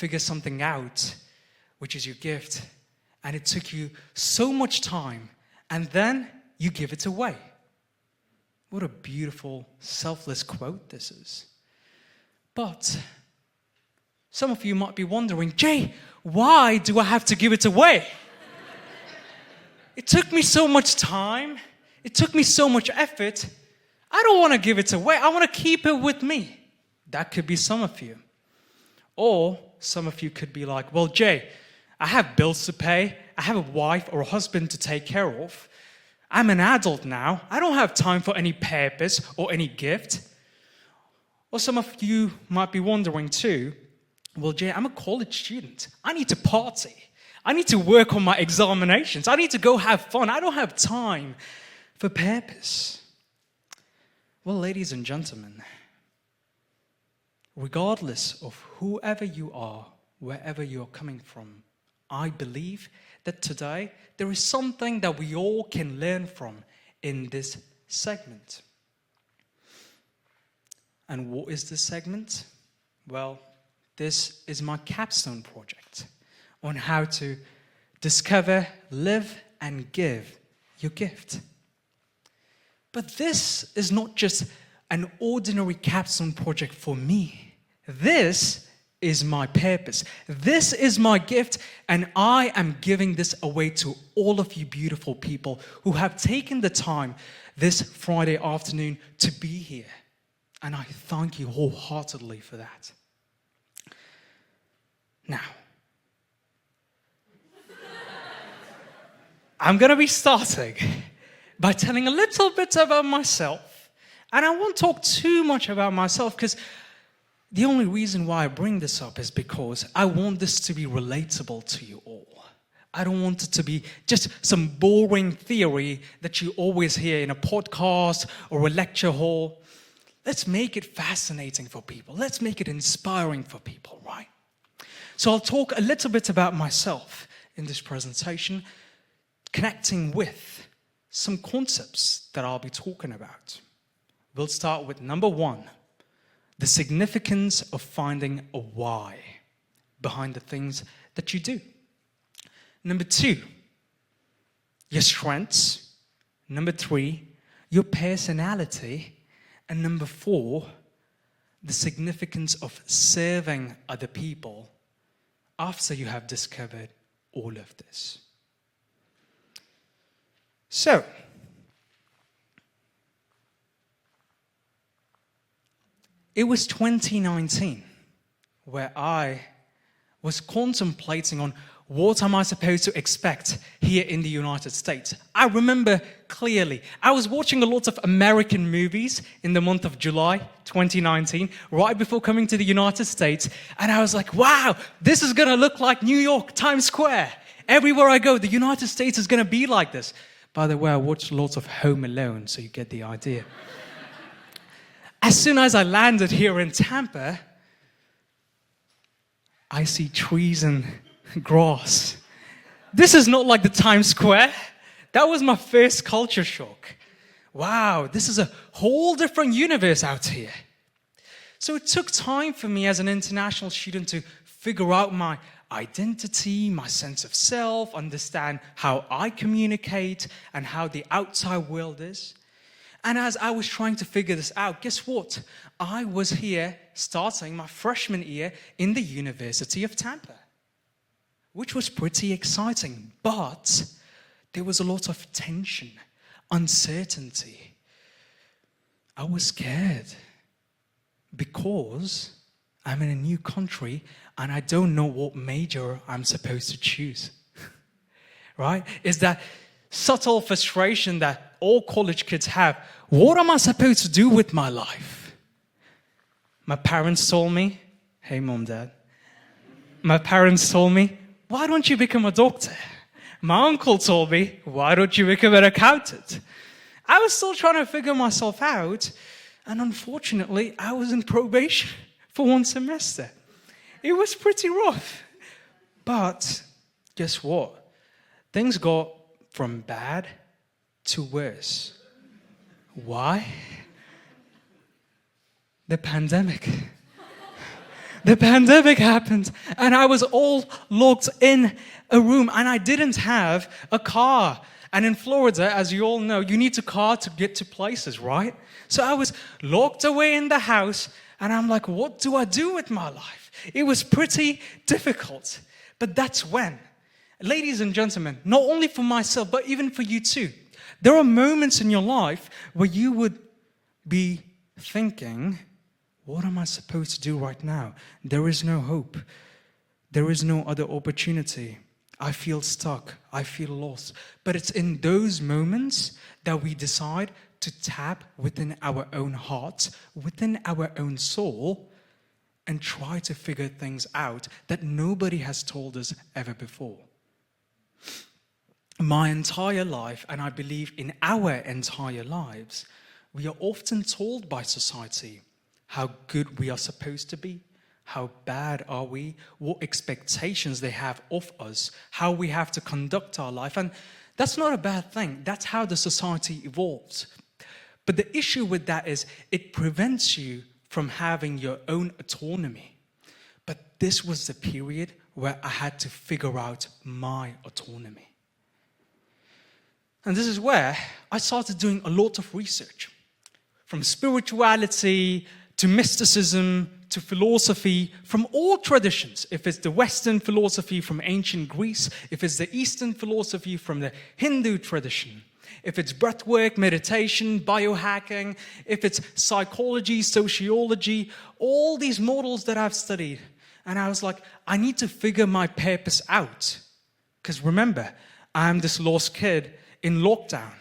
figure something out, which is your gift, and it took you so much time, and then you give it away. What a beautiful, selfless quote this is. But some of you might be wondering, Jay, why do I have to give it away? It took me so much time. It took me so much effort. I don't want to give it away. I want to keep it with me. That could be some of you. Or some of you could be like, well, Jay, I have bills to pay. I have a wife or a husband to take care of. I'm an adult now. I don't have time for any purpose or any gift. Or some of you might be wondering too, well, Jay, I'm a college student. I need to party. I need to work on my examinations. I need to go have fun. I don't have time for purpose. Well, ladies and gentlemen, regardless of whoever you are, wherever you're coming from, I believe that today there is something that we all can learn from in this segment. And what is this segment? Well, this is my capstone project on how to discover, live, and give your gift. But this is not just an ordinary capstone project for me. This is my purpose. This is my gift, and I am giving this away to all of you beautiful people who have taken the time this Friday afternoon to be here. And I thank you wholeheartedly for that. Now, I'm going to be starting by telling a little bit about myself. And I won't talk too much about myself because the only reason why I bring this up is because I want this to be relatable to you all. I don't want it to be just some boring theory that you always hear in a podcast or a lecture hall. Let's make it fascinating for people. Let's make it inspiring for people, right? So I'll talk a little bit about myself in this presentation, connecting with some concepts that I'll be talking about. We'll start with number one, the significance of finding a why behind the things that you do. Number two, your strengths. Number three, your personality. And number four, the significance of serving other people after you have discovered all of this. So, it was 2019 where I was contemplating on what am I supposed to expect here in the United States. I remember clearly, I was watching a lot of American movies in the month of July 2019, right before coming to the United States, and I was like, wow, this is going to look like New York, Times Square. Everywhere I go, the United States is going to be like this. By the way, I watched lots of Home Alone, so you get the idea. As soon as I landed here in Tampa, I see trees and grass. This is not like the Times Square. That was my first culture shock. Wow, this is a whole different universe out here. So it took time for me as an international student to figure out my identity, my sense of self, understand how I communicate and how the outside world is. And as I was trying to figure this out, guess what? I was here starting my freshman year in the University of Tampa, which was pretty exciting, but there was a lot of tension, uncertainty. I was scared because I'm in a new country and I don't know what major I'm supposed to choose, right? Is that subtle frustration that all college kids have. What am I supposed to do with my life? My parents told me, hey mom, dad. My parents told me, why don't you become a doctor? My uncle told me, why don't you become an accountant? I was still trying to figure myself out, and unfortunately, I was in probation for one semester. It was pretty rough. But guess what? Things got from bad to worse. Why? The pandemic. the pandemic happened, and I was all locked in a room, and I didn't have a car. And in Florida, as you all know, you need a car to get to places, right? So I was locked away in the house, and I'm like, what do I do with my life? It was pretty difficult. But that's when, ladies and gentlemen, not only for myself, but even for you too, there are moments in your life where you would be thinking, what am I supposed to do right now? There is no hope. There is no other opportunity. I feel stuck. I feel lost. But it's in those moments that we decide to tap within our own heart, within our own soul, and try to figure things out that nobody has told us ever before. My entire life, and I believe in our entire lives, we are often told by society how good we are supposed to be, how bad are we, what expectations they have of us, how we have to conduct our life. And that's not a bad thing. That's how the society evolves. But the issue with that is it prevents you from having your own autonomy. But this was the period where I had to figure out my autonomy. And this is where I started doing a lot of research. From spirituality to mysticism to philosophy, from all traditions. If it's the Western philosophy from ancient Greece, if it's the Eastern philosophy from the Hindu tradition, if it's breathwork, meditation, biohacking, if it's psychology, sociology, all these models that I've studied. And I was like, I need to figure my purpose out. Because remember, I'm this lost kid in lockdown.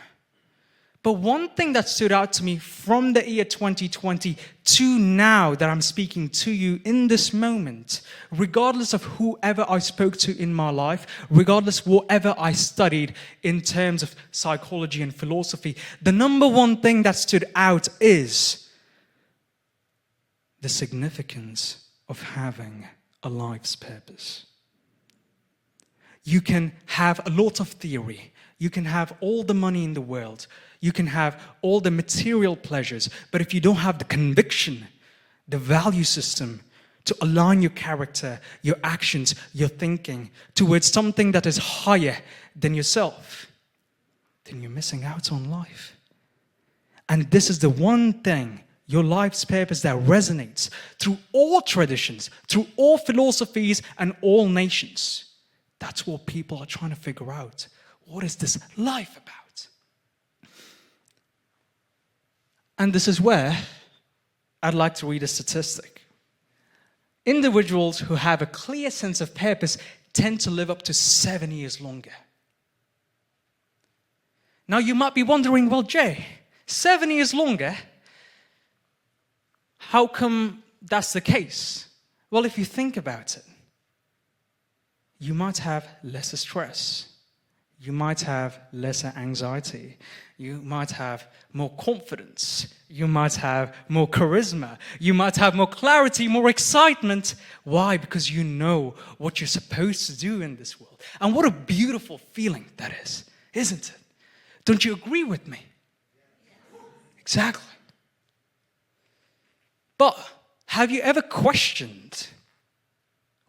But one thing that stood out to me from the year 2020 to now that I'm speaking to you in this moment, regardless of whoever I spoke to in my life, regardless whatever I studied in terms of psychology and philosophy, the number one thing that stood out is the significance of having a life's purpose. You can have a lot of theory. You can have all the money in the world. You can have all the material pleasures. But if you don't have the conviction, the value system to align your character, your actions, your thinking towards something that is higher than yourself, then you're missing out on life. And this is the one thing, your life's purpose, that resonates through all traditions, through all philosophies and all nations. That's what people are trying to figure out. What is this life about? And this is where I'd like to read a statistic. Individuals who have a clear sense of purpose tend to live up to 7 years longer. Now you might be wondering, well, Jay, 7 years longer? How come that's the case? Well, if you think about it, you might have lesser stress. You might have lesser anxiety. You might have more confidence. You might have more charisma. You might have more clarity, more excitement. Why? Because you know what you're supposed to do in this world. And what a beautiful feeling that is, isn't it? Don't you agree with me? Exactly. But have you ever questioned,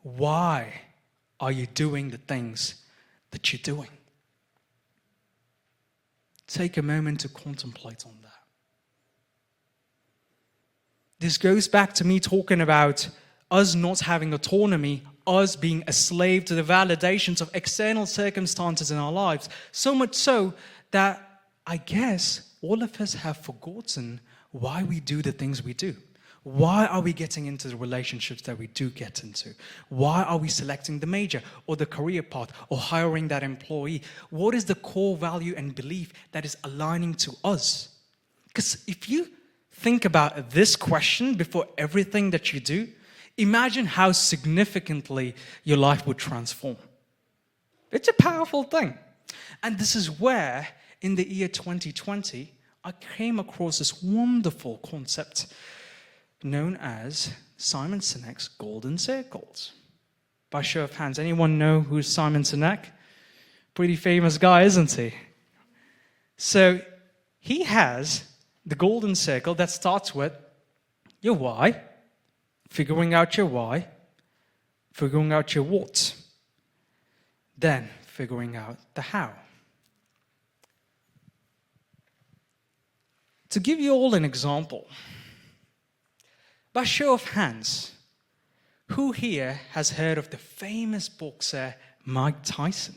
why are you doing the things that you're doing? Take a moment to contemplate on that. This goes back to me talking about us not having autonomy, us being a slave to the validations of external circumstances in our lives. So much so that I guess all of us have forgotten why we do the things we do. Why are we getting into the relationships that we do get into? Why are we selecting the major or the career path or hiring that employee? What is the core value and belief that is aligning to us? Because if you think about this question before everything that you do, imagine how significantly your life would transform. It's a powerful thing. And this is where, in the year 2020, I came across this wonderful concept known as Simon Sinek's Golden Circles. By show of hands, anyone know who's Simon Sinek? Pretty famous guy, isn't he? So he has the Golden Circle that starts with your why, figuring out your why, figuring out your what, then figuring out the how. To give you all an example, by show of hands, who here has heard of the famous boxer Mike Tyson?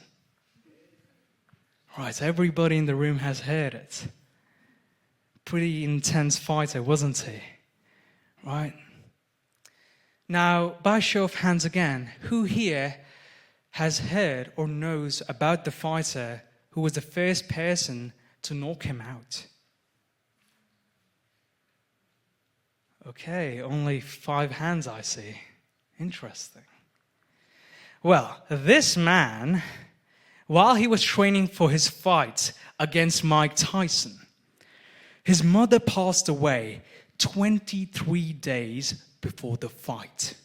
Right, everybody in the room has heard it. Pretty intense fighter, wasn't he? Right? Now, by show of hands again, who here has heard or knows about the fighter who was the first person to knock him out? Okay, only 5 hands I see. Interesting. Well, this man, while he was training for his fight against Mike Tyson, his mother passed away 23 days before the fight.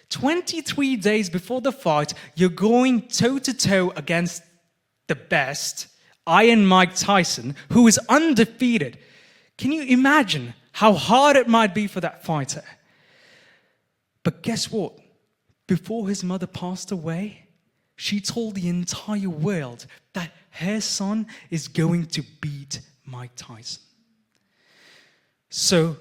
23 days before the fight, you're going toe-to-toe against the best, Iron Mike Tyson, who is undefeated. Can you imagine how hard it might be for that fighter? But guess what? Before his mother passed away, she told the entire world that her son is going to beat Mike Tyson. So,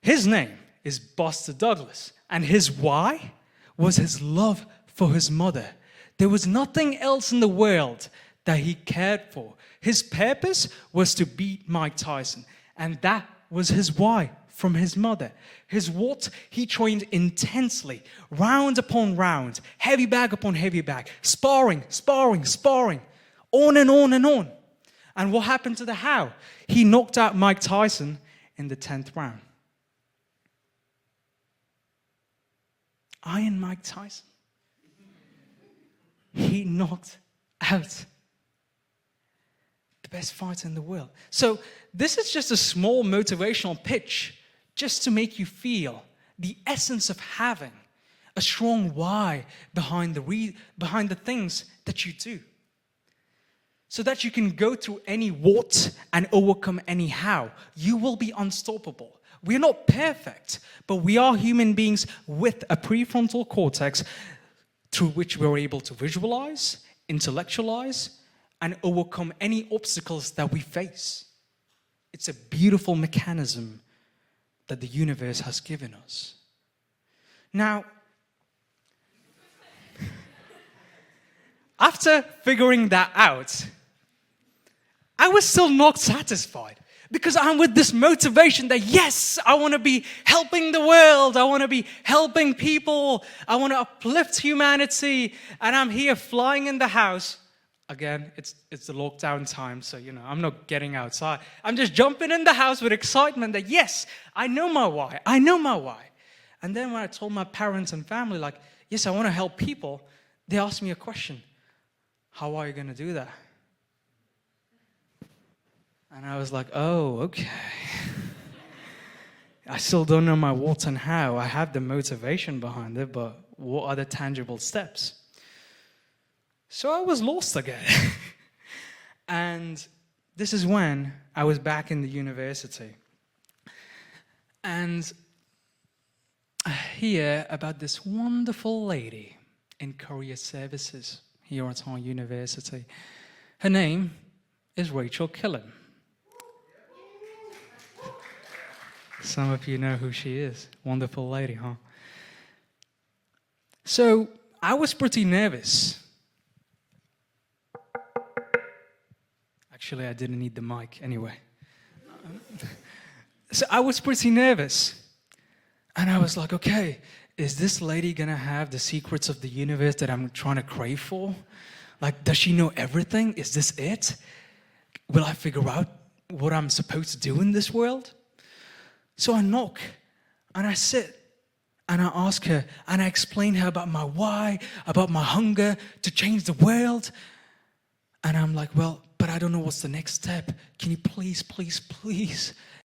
his name is Buster Douglas, and his why was his love for his mother. There was nothing else in the world that he cared for. His purpose was to beat Mike Tyson, and that was his why from his mother. His what? He trained intensely, round upon round, heavy bag upon heavy bag, sparring, on and on and on. And what happened to the how? He knocked out Mike Tyson in the 10th round. Iron Mike Tyson. He knocked out the best fighter in the world. So this is just a small motivational pitch just to make you feel the essence of having a strong why behind the things that you do. So that you can go through any what and overcome any how. You will be unstoppable. We're not perfect, but we are human beings with a prefrontal cortex through which we're able to visualize, intellectualize, and overcome any obstacles that we face. It's a beautiful mechanism that the universe has given us. Now, after figuring that out, I was still not satisfied. Because I'm with this motivation that, yes, I want to be helping the world. I want to be helping people. I want to uplift humanity. And I'm here flying in the house. Again, it's the lockdown time, so, I'm not getting outside. I'm just jumping in the house with excitement that, yes, I know my why. I know my why. And then when I told my parents and family, like, yes, I want to help people, they asked me a question. How are you going to do that? And I was like, oh, okay. I still don't know my what and how. I have the motivation behind it, but what are the tangible steps? So I was lost again. And this is when I was back in the university. And I hear about this wonderful lady in career services here at our university. Her name is Rachel Killen. Some of you know who she is. Wonderful lady, huh? So I was pretty nervous. Actually, I didn't need the mic anyway. So I was pretty nervous. And I was like, okay, is this lady going to have the secrets of the universe that I'm trying to crave for? Like, does she know everything? Is this it? Will I figure out what I'm supposed to do in this world? So I knock, and I sit, and I ask her, and I explain her about my why, about my hunger to change the world. And I'm like, well, but I don't know what's the next step. Can you please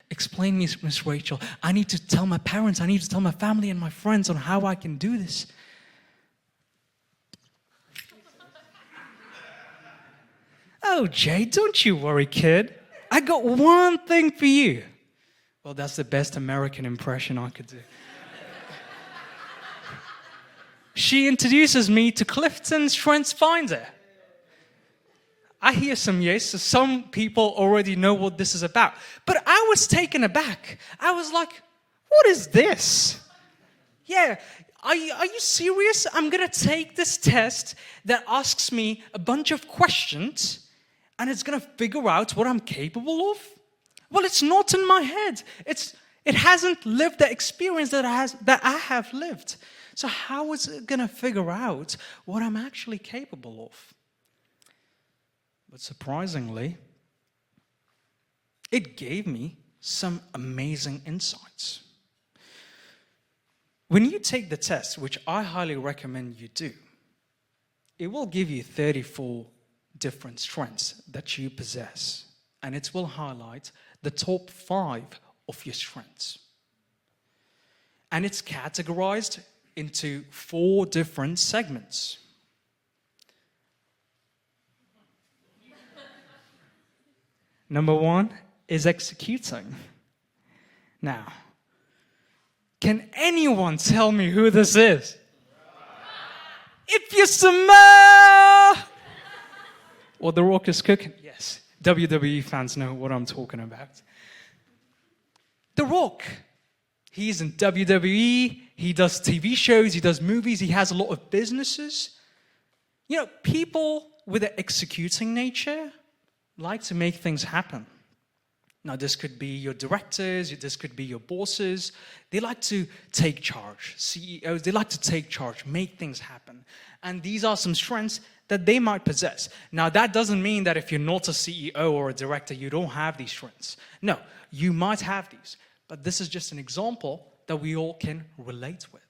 explain me, Miss Rachel? I need to tell my parents, I need to tell my family and my friends on how I can do this. Oh, Jay, don't you worry, kid. I got one thing for you. Well, that's the best American impression I could do. She introduces me to CliftonStrengths Finder. I hear some yes, so some people already know what this is about. But I was taken aback. I was like, what is this? Yeah, are you serious? I'm going to take this test that asks me a bunch of questions and it's going to figure out what I'm capable of? Well, it's not in my head. It hasn't lived the experience that I have lived. So how is it going to figure out what I'm actually capable of? But surprisingly, it gave me some amazing insights. When you take the test, which I highly recommend you do, it will give you 34 different strengths that you possess, and it will highlight the top 5 of your strengths. And it's categorized into 4 different segments. Number 1 is executing. Now, can anyone tell me who this is? If you smell what The Rock is cooking. Yes, WWE fans know what I'm talking about. The Rock, he's in WWE, he does TV shows, he does movies, he has a lot of businesses. You know, people with an executing nature like to make things happen. Now, this could be your directors, this could be your bosses. They like to take charge. CEOs, they like to take charge, make things happen. And these are some strengths that they might possess. Now, that doesn't mean that if you're not a CEO or a director, you don't have these strengths. No, you might have these. But this is just an example that we all can relate with.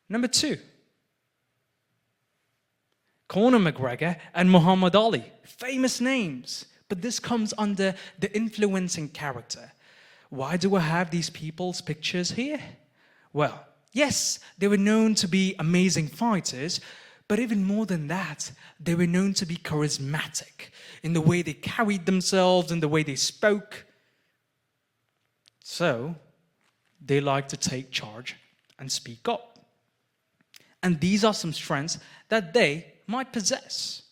Number 2. Conor McGregor and Muhammad Ali, famous names, but this comes under the influencing character. Why do I have these people's pictures here? Well, yes, they were known to be amazing fighters, but even more than that, they were known to be charismatic in the way they carried themselves, in the way they spoke. So, they like to take charge and speak up. And these are some strengths that they might possess.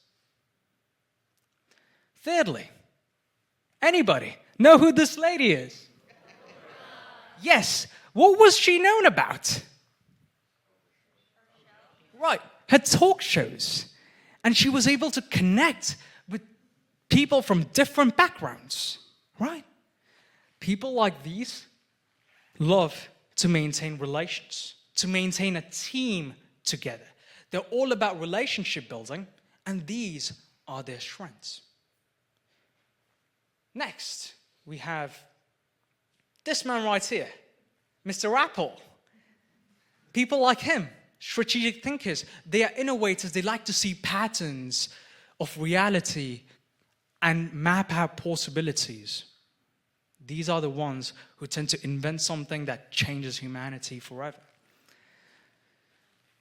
Thirdly, anybody know who this lady is? Yes, what was she known about? Right, her talk shows. And she was able to connect with people from different backgrounds, right? People like these love to maintain relations, to maintain a team together. They're all about relationship building, and these are their strengths. Next, we have this man right here, Mr. Apple. People like him, strategic thinkers, they are innovators. They like to see patterns of reality and map out possibilities. These are the ones who tend to invent something that changes humanity forever.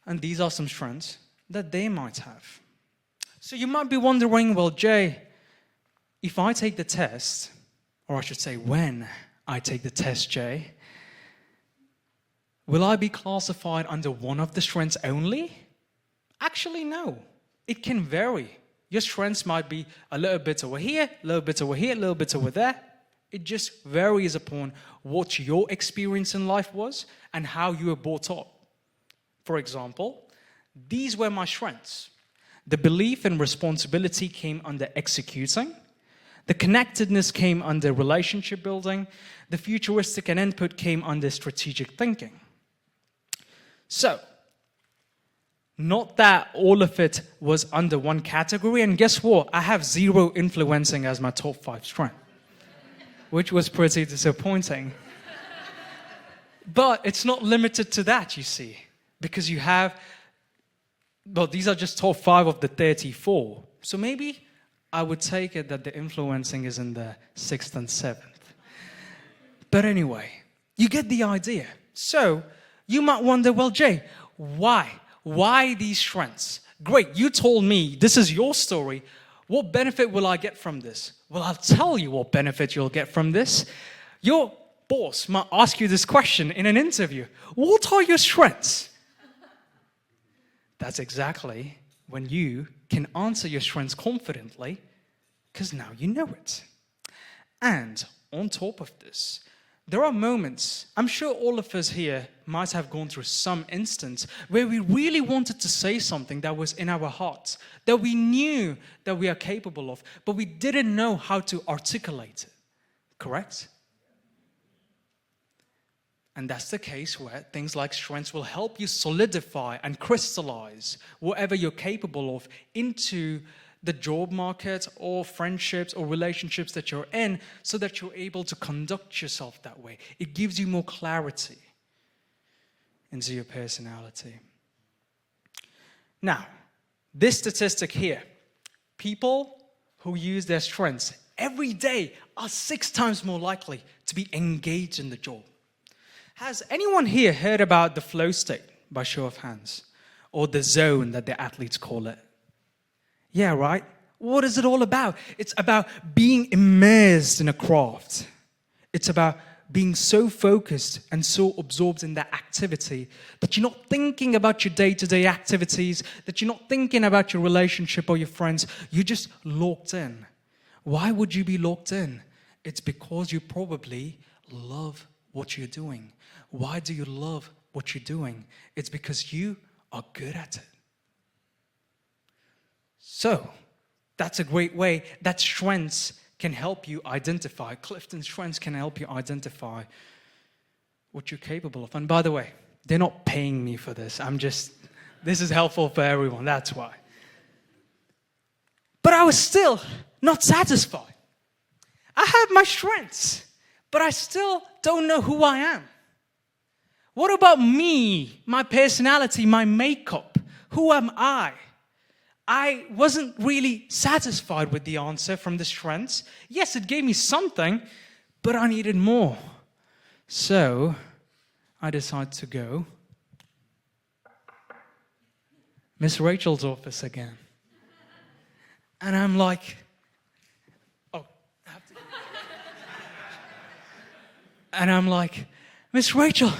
And these are some strengths that they might have. So you might be wondering, well, Jay, if I take the test, or I should say when I take the test, Jay, will I be classified under one of the strengths only? Actually, no. It can vary. Your strengths might be a little bit over here, a little bit over here, a little bit over there. It just varies upon what your experience in life was and how you were brought up. For example, these were my strengths. The belief and responsibility came under executing. The connectedness came under relationship building. The futuristic and input came under strategic thinking. So, not that all of it was under one category, and guess what? I have 0 influencing as my top 5 strength, which was pretty disappointing. But it's not limited to that, you see. Because you have, well, these are just top 5 of the 34. So maybe I would take it that the influencing is in the 6th and 7th. But anyway, you get the idea. So you might wonder, well, Jay, why? Why these strengths? Great, you told me this is your story. What benefit will I get from this? Well, I'll tell you what benefit you'll get from this. Your boss might ask you this question in an interview. What are your strengths? That's exactly when you can answer your strengths confidently, because now you know it. And on top of this, there are moments, I'm sure all of us here might have gone through some instance where we really wanted to say something that was in our hearts, that we knew that we are capable of, but we didn't know how to articulate it. Correct? And that's the case where things like strengths will help you solidify and crystallize whatever you're capable of into the job market or friendships or relationships that you're in, so that you're able to conduct yourself that way. It gives you more clarity into your personality. Now, this statistic here, people who use their strengths every day are 6 times more likely to be engaged in the job. Has anyone here heard about the flow state, by show of hands? Or the zone that the athletes call it? Yeah, right? What is it all about? It's about being immersed in a craft. It's about being so focused and so absorbed in that activity that you're not thinking about your day-to-day activities, that you're not thinking about your relationship or your friends. You're just locked in. Why would you be locked in? It's because you probably love what you're doing. Why do you love what you're doing? It's because you are good at it. So, that's a great way that strengths can help you identify. CliftonStrengths can help you identify what you're capable of. And by the way, they're not paying me for this. This is helpful for everyone, that's why. But I was still not satisfied. I have my strengths, but I still don't know who I am. What about me, my personality, my makeup? Who am I? I wasn't really satisfied with the answer from the strengths. Yes, it gave me something, but I needed more. So I decided to go Miss Rachel's office again. And I'm like, oh, I have to. And I'm like, Miss Rachel,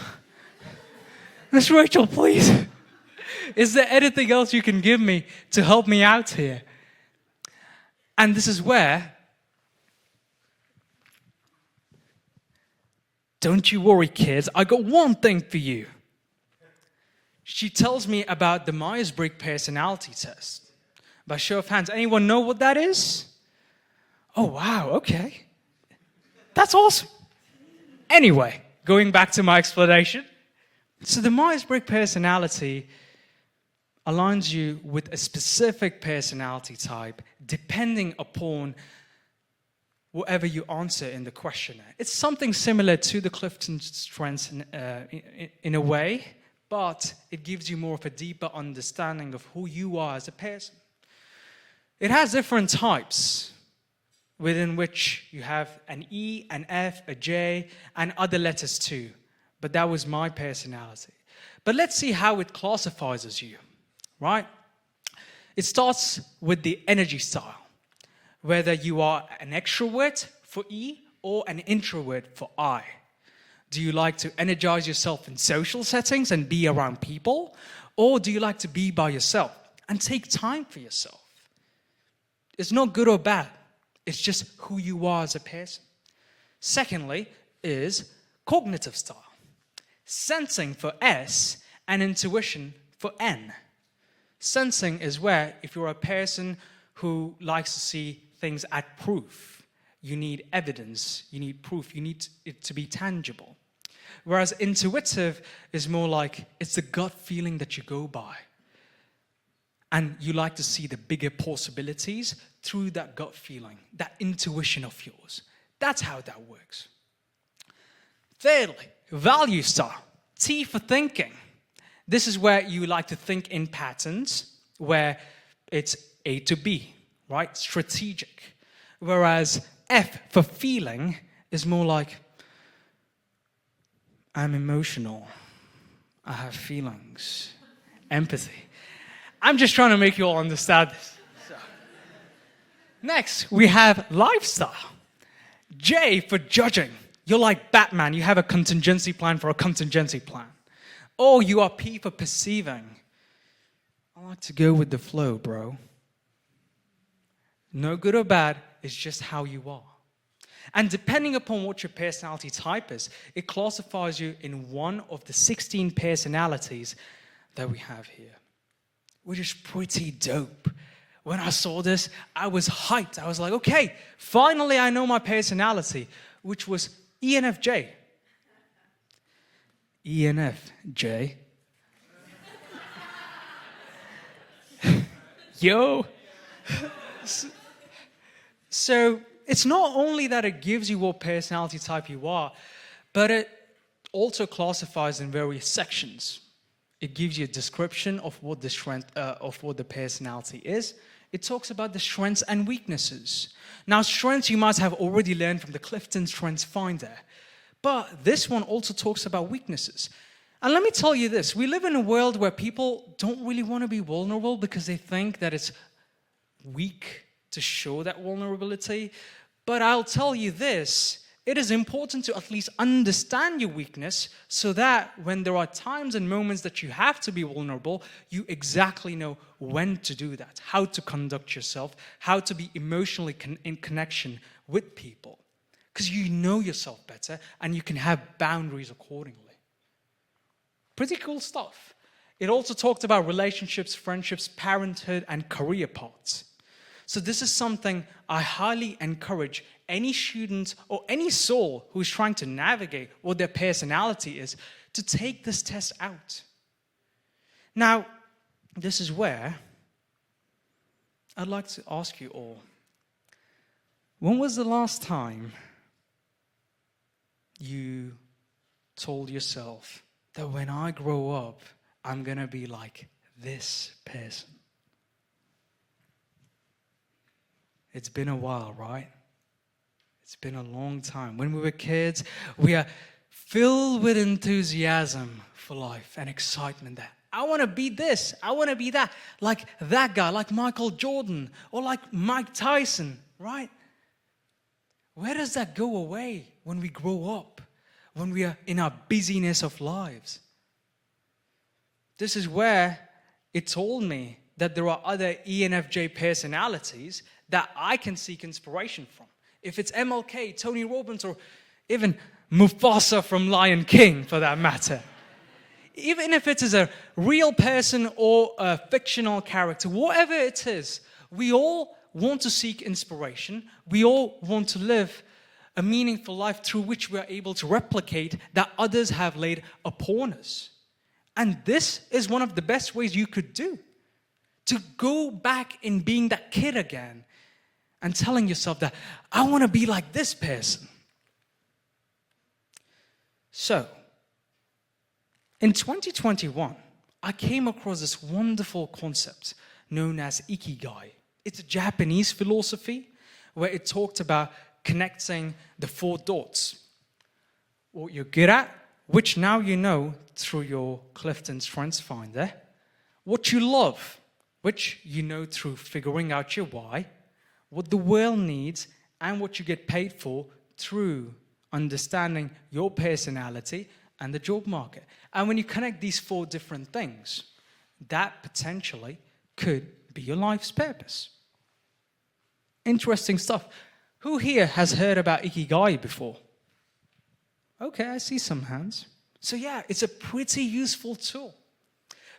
please. Is there anything else you can give me to help me out here? And this is where, don't you worry, kids, I got one thing for you. She tells me about the Myers-Briggs personality test. By show of hands, anyone know what that is? Oh, wow, okay. That's awesome. Anyway, going back to my explanation. So the Myers-Briggs personality aligns you with a specific personality type depending upon whatever you answer in the questionnaire. It's something similar to the CliftonStrengths in a way, but it gives you more of a deeper understanding of who you are as a person. It has different types within which you have an E, an F, a J, and other letters too. But that was my personality. But let's see how it classifies as you. Right? It starts with the energy style, whether you are an extrovert for E or an introvert for I. Do you like to energize yourself in social settings and be around people? Or do you like to be by yourself and take time for yourself? It's not good or bad. It's just who you are as a person. Secondly is cognitive style. Sensing for S and intuition for N. Sensing is where, if you're a person who likes to see things at proof, you need evidence, you need proof, you need it to be tangible. Whereas intuitive is more like it's the gut feeling that you go by. And you like to see the bigger possibilities through that gut feeling, that intuition of yours. That's how that works. Thirdly, value style. T for thinking. This is where you like to think in patterns, where it's A to B, right? Strategic. Whereas F for feeling is more like, I'm emotional. I have feelings. Empathy. I'm just trying to make you all understand this. So. Next, we have lifestyle. J for judging. You're like Batman. You have a contingency plan for a contingency plan. Or you are P for perceiving. I like to go with the flow, bro. No good or bad, it's just how you are. And depending upon what your personality type is, it classifies you in one of the 16 personalities that we have here, which is pretty dope. When I saw this, I was hyped. I was like, okay, finally I know my personality, which was ENFJ. ENFJ. Yo. So it's not only that it gives you what personality type you are, but it also classifies in various sections. It gives you a description of what the strength of what the personality is. It talks about the strengths and weaknesses. Now, strengths you might have already learned from the CliftonStrengths Finder, but this one also talks about weaknesses. And let me tell you this, we live in a world where people don't really want to be vulnerable because they think that it's weak to show that vulnerability. But I'll tell you this, it is important to at least understand your weakness so that when there are times and moments that you have to be vulnerable, you exactly know when to do that, how to conduct yourself, how to be emotionally in connection with people. Because you know yourself better and you can have boundaries accordingly. Pretty cool stuff. It also talked about relationships, friendships, parenthood, and career paths. So this is something I highly encourage any student or any soul who is trying to navigate what their personality is to take this test out. Now, this is where I'd like to ask you all, when was the last time you told yourself that when I grow up, I'm going to be like this person? It's been a while, right? It's been a long time. When we were kids, we are filled with enthusiasm for life and excitement that I want to be this, I want to be that, like that guy, like Michael Jordan, or like Mike Tyson, right? Where does that go away when we grow up, when we are in our busyness of lives? This is where it told me that there are other ENFJ personalities that I can seek inspiration from. If it's MLK, Tony Robbins, or even Mufasa from Lion King, for that matter. Even if it is a real person or a fictional character, whatever it is, we all want to seek inspiration. We all want to live a meaningful life through which we are able to replicate that others have laid upon us. And this is one of the best ways you could do. To go back in being that kid again and telling yourself that I want to be like this person. So, in 2021, I came across this wonderful concept known as Ikigai. It's a Japanese philosophy where it talked about connecting the 4 dots. What you're good at, which now you know through your CliftonStrengths Finder. What you love, which you know through figuring out your why. What the world needs, and what you get paid for through understanding your personality and the job market. And when you connect these 4 different things, that potentially could be your life's purpose. Interesting stuff. Who here has heard about Ikigai before? Okay, I see some hands. So yeah, it's a pretty useful tool.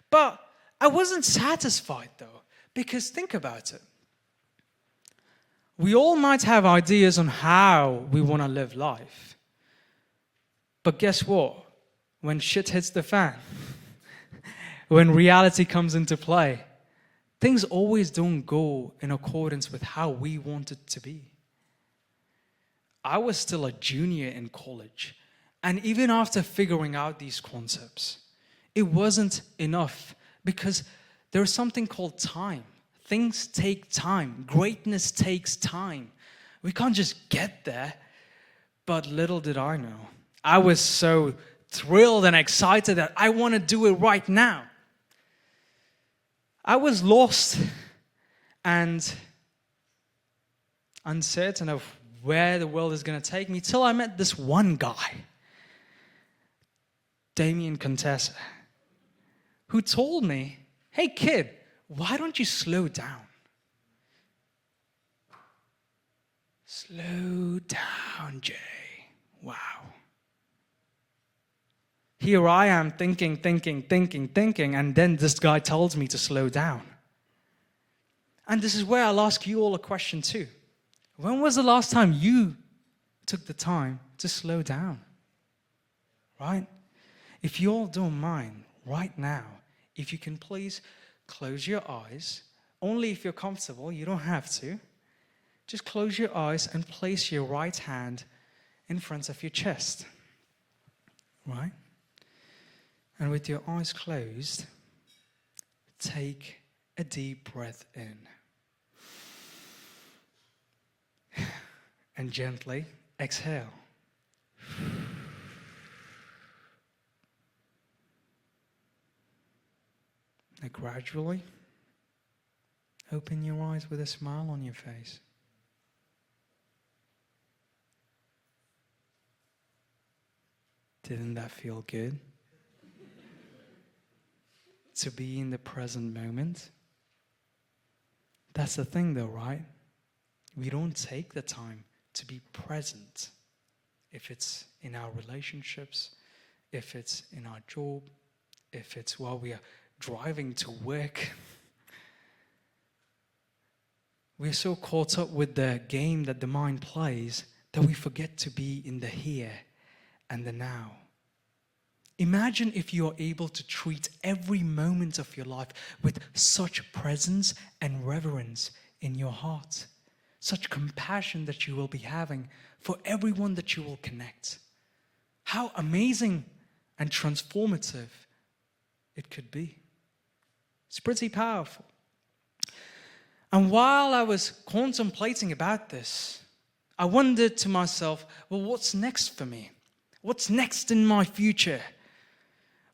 But I wasn't satisfied though, because think about it. We all might have ideas on how we want to live life. But guess what? When shit hits the fan, when reality comes into play, things always don't go in accordance with how we want it to be. I was still a junior in college, and even after figuring out these concepts, it wasn't enough because there's something called time. Things take time. Greatness takes time. We can't just get there. But little did I know, I was so thrilled and excited that I want to do it right now. I was lost and uncertain of where the world is going to take me till I met this one guy, Damien Contessa, who told me, hey kid, why don't you slow down? Slow down, Jay. Wow. Here I am thinking, and then this guy tells me to slow down. And this is where I'll ask you all a question too. When was the last time you took the time to slow down? Right? If you all don't mind, right now, if you can please close your eyes, only if you're comfortable, you don't have to. Just close your eyes and place your right hand in front of your chest. Right? And with your eyes closed, take a deep breath in. And gently exhale. And gradually open your eyes with a smile on your face. Didn't that feel good? To be in the present moment. That's the thing though, right? We don't take the time to be present. If it's in our relationships, if it's in our job, if it's while we are driving to work. We're so caught up with the game that the mind plays that we forget to be in the here and the now. Imagine if you are able to treat every moment of your life with such presence and reverence in your heart, such compassion that you will be having for everyone that you will connect. How amazing and transformative it could be. It's pretty powerful. And while I was contemplating about this, I wondered to myself, well, what's next for me? What's next in my future?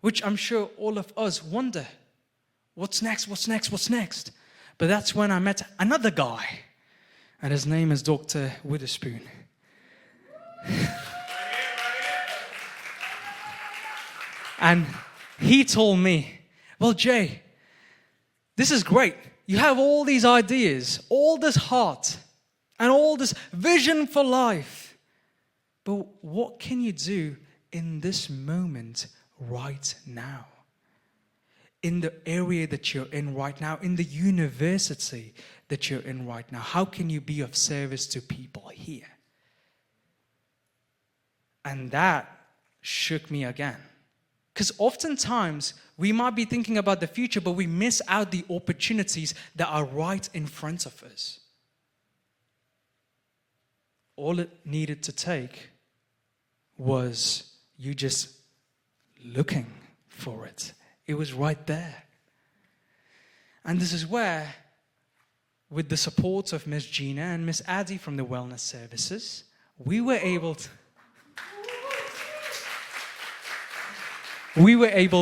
Which I'm sure all of us wonder. What's next? What's next? What's next? But that's when I met another guy. And his name is Dr. Witherspoon. And he told me, well, Jay, this is great. You have all these ideas, all this heart, and all this vision for life. But what can you do in this moment right now? In the area that you're in right now, in the university that you're in right now, how can you be of service to people here? And that shook me again. Because oftentimes, we might be thinking about the future, but we miss out the opportunities that are right in front of us. All it needed to take was you just looking for it. It was right there. And this is where, with the support of Miss Gina and Miss Addie from the Wellness Services, we were able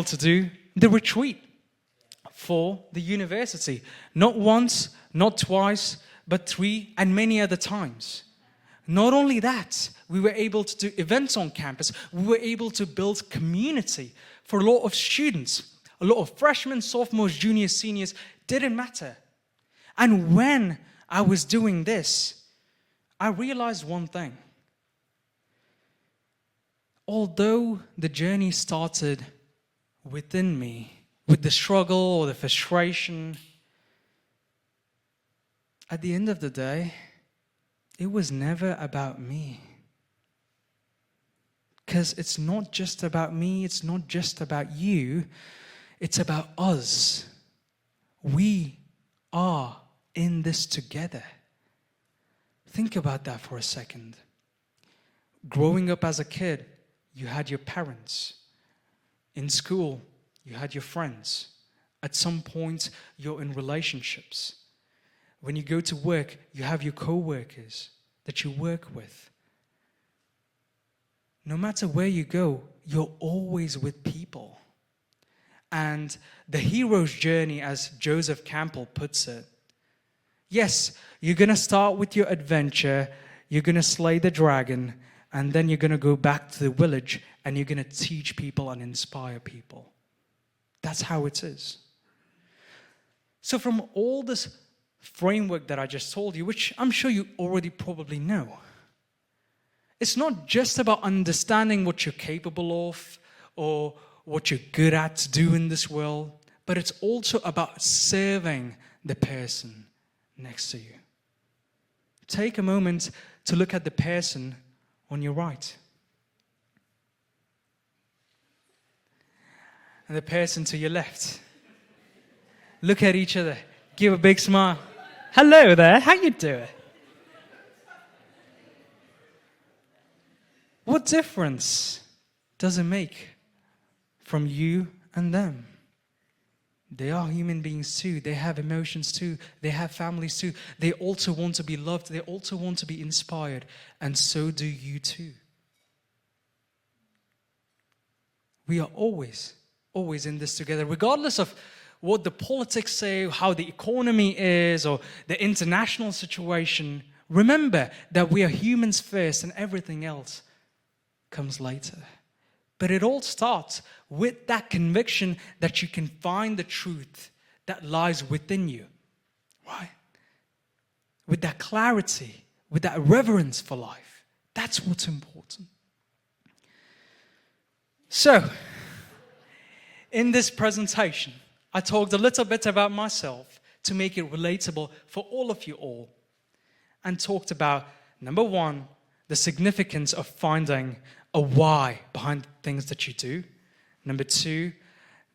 to do the retreat for the university. Not once, not twice, but 3 and many other times. Not only that, we were able to do events on campus. We were able to build community for a lot of students. A lot of freshmen, sophomores, juniors, seniors, didn't matter. And when I was doing this, I realized one thing. Although the journey started within me, with the struggle or the frustration, at the end of the day, it was never about me. Because it's not just about me, it's not just about you, it's about us. We are in this together. Think about that for a second. Growing up as a kid, you had your parents. In school, you had your friends. At some point, you're in relationships. When you go to work, you have your co-workers that you work with. No matter where you go, you're always with people. And the hero's journey, as Joseph Campbell puts it, yes, you're going to start with your adventure, you're going to slay the dragon, and then you're going to go back to the village and you're going to teach people and inspire people. That's how it is. So from all this framework that I just told you, which I'm sure you already probably know, it's not just about understanding what you're capable of or what you're good at to do in this world, but it's also about serving the person next to you. Take a moment to look at the person on your right. And the person to your left. Look at each other. Give a big smile. Hello there, how you doing? What difference does it make from you and them? They are human beings too. They have emotions too. They have families too. They also want to be loved. They also want to be inspired. And so do you too. We are always in this together, regardless of what the politics say, how the economy is, or the international situation. Remember that we are humans first and everything else comes later. But it all starts with that conviction that you can find the truth that lies within you, right? With that clarity, with that reverence for life. That's what's important. So, in this presentation, I talked a little bit about myself to make it relatable for all of you all, and talked about, number one, the significance of finding a why behind things that you do. Number two,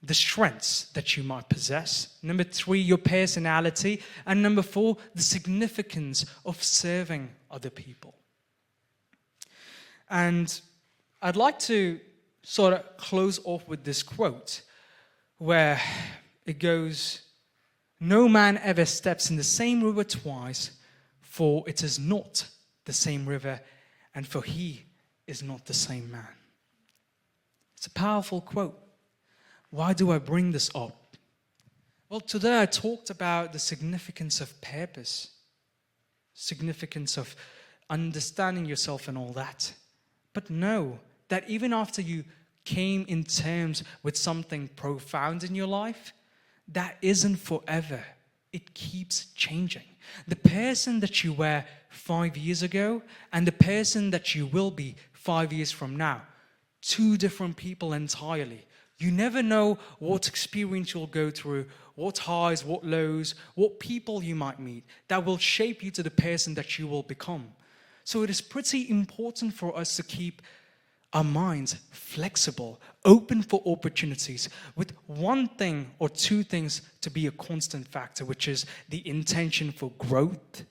the strengths that you might possess. Number three, your personality. And number four, the significance of serving other people. And I'd like to sort of close off with this quote where it goes, "No man ever steps in the same river twice, for it is not the same river, and for he is not the same man." It's a powerful quote. Why do I bring this up? Well, today I talked about the significance of purpose, significance of understanding yourself and all that. But know that even after you came in terms with something profound in your life, that isn't forever. It keeps changing. The person that you were 5 years ago and the person that you will be 5 years from now, two different people entirely. You never know what experience you'll go through, what highs, what lows, what people you might meet that will shape you to the person that you will become. So it is pretty important for us to keep our minds flexible, open for opportunities, with one thing or two things to be a constant factor, which is the intention for growth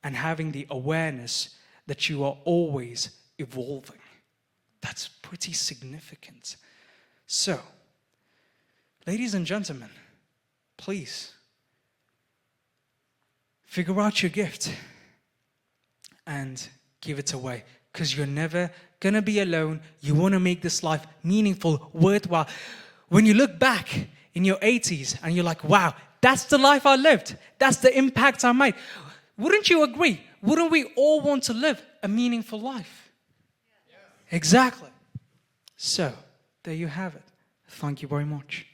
and having the awareness that you are always evolving. That's pretty significant. So, ladies and gentlemen, please figure out your gift and give it away, because you're never going to be alone. You want to make this life meaningful, worthwhile. When you look back in your 80s and you're like, wow, that's the life I lived. That's the impact I made. Wouldn't you agree? Wouldn't we all want to live a meaningful life? Yeah. Exactly. So, there you have it. Thank you very much.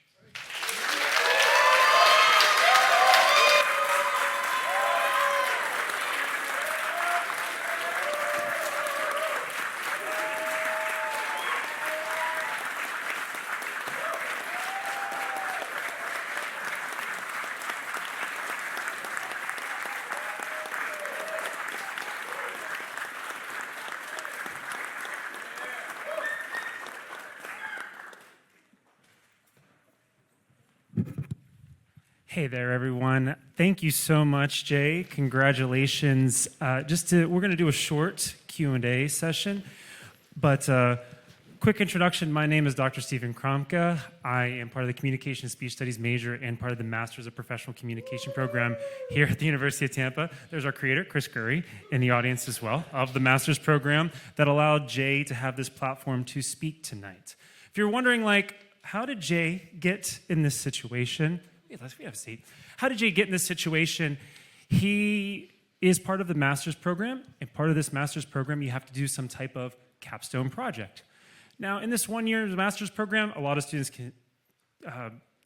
Hey there, everyone. Thank you so much, Jay. Congratulations. We're going to do a short Q&A session, but quick introduction. My name is Dr. Stephen Kromka. I am part of the Communication and Speech Studies major and part of the Masters of Professional Communication program here at the University of Tampa. There's our creator, Chris Curry, in the audience as well, of the Masters program that allowed Jay to have this platform to speak tonight. If you're wondering, how did Jay get in this situation? Let's have a seat. How did Jay get in this situation? He is part of the master's program, and part of this master's program, you have to do some type of capstone project. Now, in this 1 year master's program, a lot of students can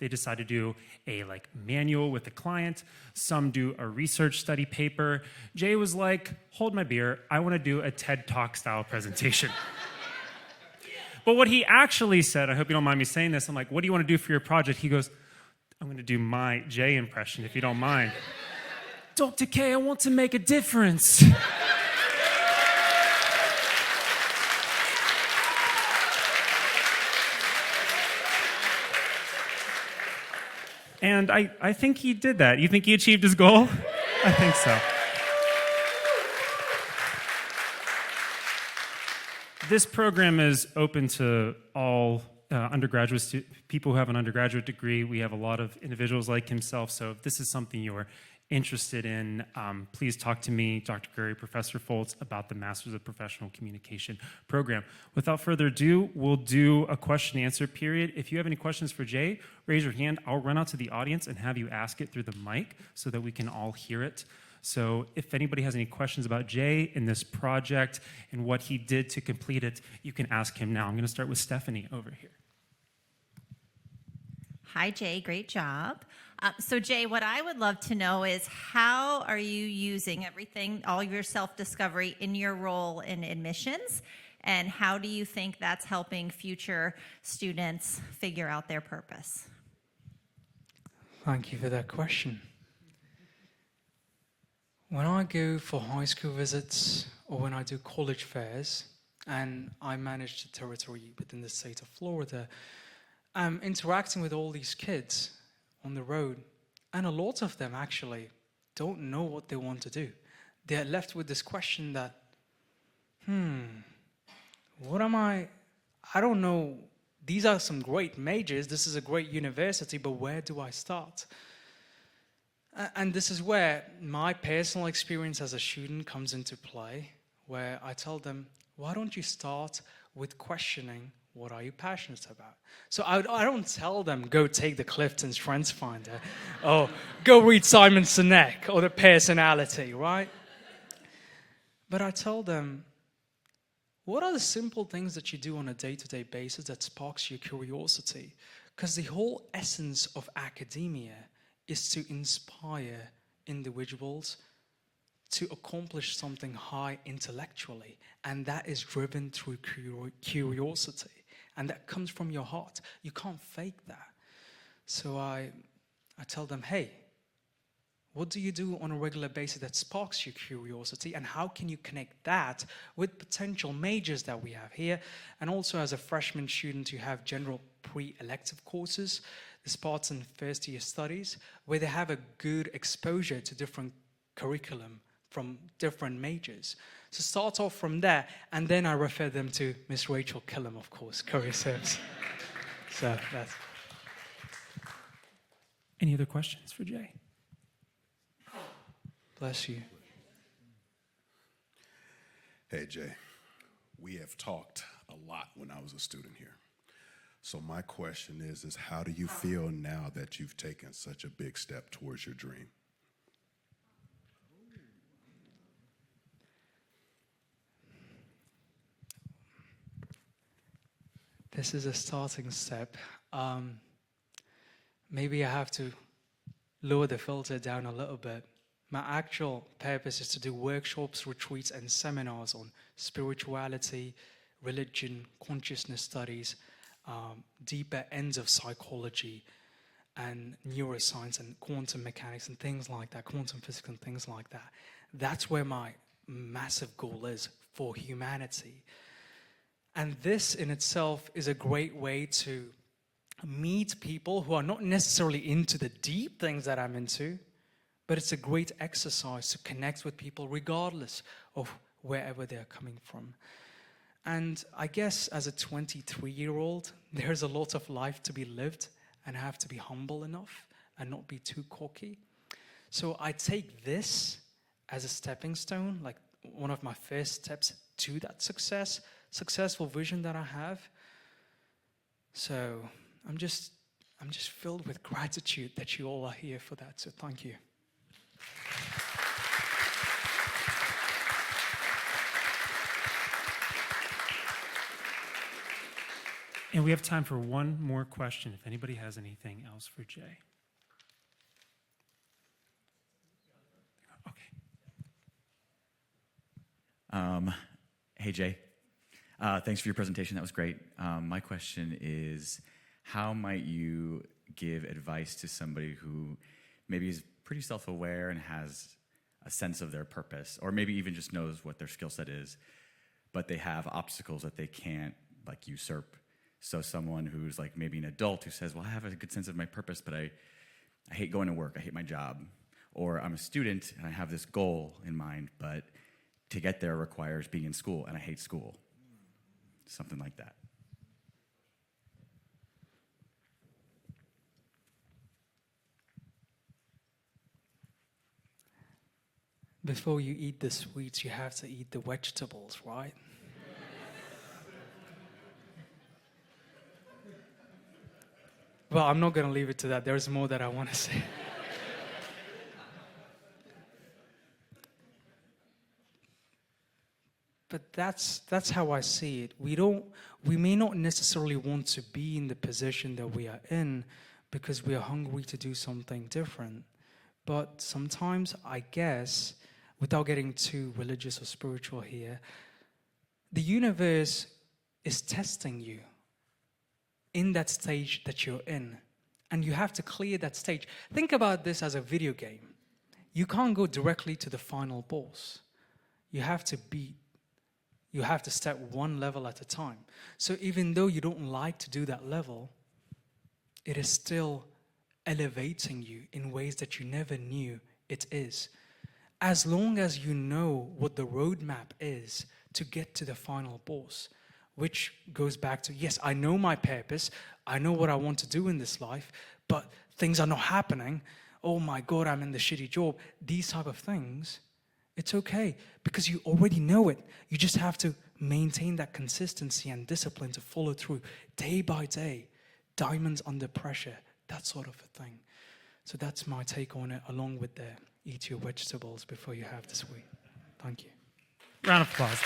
They decide to do a manual with the client. Some do a research study paper. Jay was like, hold my beer. I want to do a TED Talk style presentation. But what he actually said, I hope you don't mind me saying this, I'm like, what do you want to do for your project? He goes, I'm going to do my Jay impression, if you don't mind. Dr. K, I want to make a difference. And I think he did that. You think he achieved his goal? I think so. This program is open to all undergraduate people who have an undergraduate degree. We have a lot of individuals like himself. So if this is something you're interested in, please talk to me, Dr. Curry, Professor Foltz, about the Masters of Professional Communication program. Without further ado, we'll do a question and answer period. If you have any questions for Jay, raise your hand. I'll run out to the audience and have you ask it through the mic so that we can all hear it. So if anybody has any questions about Jay in this project and what he did to complete it, you can ask him now. I'm going to start with Stephanie over here. Hi, Jay. Great job. So, Jay, what I would love to know is how are you using everything, all your self-discovery in your role in admissions, and how do you think that's helping future students figure out their purpose? Thank you for that question. When I go for high school visits or when I do college fairs, and I manage the territory within the state of Florida, I'm interacting with all these kids on the road, and a lot of them actually don't know what they want to do. They're left with this question that, what am I don't know. These are some great majors, this is a great university, but where do I start? And this is where my personal experience as a student comes into play, where I tell them, why don't you start with questioning what are you passionate about? So I don't tell them, go take the CliftonStrengths Finder, or go read Simon Sinek, or the personality, right? But I tell them, what are the simple things that you do on a day-to-day basis that sparks your curiosity? Because the whole essence of academia is to inspire individuals to accomplish something high intellectually, and that is driven through curiosity, and that comes from your heart. You can't fake that. So I tell them, hey, what do you do on a regular basis that sparks your curiosity, and how can you connect that with potential majors that we have here? And also as a freshman student, you have general pre-elective courses, the Spartan first year studies, where they have a good exposure to different curriculum from different majors. So start off from there, and then I refer them to Miss Rachel Killam, of course, career service. So that's... Any other questions for Jay? Bless you. Hey, Jay, we have talked a lot when I was a student here. So my question is how do you feel now that you've taken such a big step towards your dream? This is a starting step. Maybe I have to lower the filter down a little bit. My actual purpose is to do workshops, retreats, and seminars on spirituality, religion, consciousness studies, deeper ends of psychology, and neuroscience, and quantum mechanics, and things like that, quantum physics, and things like that. That's where my massive goal is for humanity. And this in itself is a great way to meet people who are not necessarily into the deep things that I'm into, but it's a great exercise to connect with people regardless of wherever they're coming from. And I guess as a 23-year-old, there's a lot of life to be lived, and I have to be humble enough and not be too cocky. So I take this as a stepping stone, like one of my first steps to that successful vision that I have. So I'm just filled with gratitude that you all are here for that. So thank you. And we have time for one more question if anybody has anything else for Jay. Okay. Hey, Jay. Thanks for your presentation. That was great. My question is, how might you give advice to somebody who maybe is pretty self-aware and has a sense of their purpose, or maybe even just knows what their skill set is, but they have obstacles that they can't like usurp? So someone who's like maybe an adult who says, well, I have a good sense of my purpose, but I hate going to work, I hate my job. Or I'm a student and I have this goal in mind, but to get there requires being in school and I hate school. Something like that. Before you eat the sweets, you have to eat the vegetables, right? Well, I'm not going to leave it to that. There's more that I want to say. But that's how I see it. We may not necessarily want to be in the position that we are in because we are hungry to do something different. But sometimes, I guess, without getting too religious or spiritual here, the universe is testing you in that stage that you're in. And you have to clear that stage. Think about this as a video game. You can't go directly to the final boss. You have to step one level at a time. So even though you don't like to do that level, it is still elevating you in ways that you never knew it is. As long as you know what the roadmap is to get to the final boss, which goes back to, yes, I know my purpose, I know what I want to do in this life, but things are not happening. Oh my God, I'm in the shitty job. These type of things, it's okay because you already know it. You just have to maintain that consistency and discipline to follow through day by day. Diamonds under pressure, that sort of a thing. So that's my take on it, along with the eat your vegetables before you have the sweet. Thank you. Round of applause.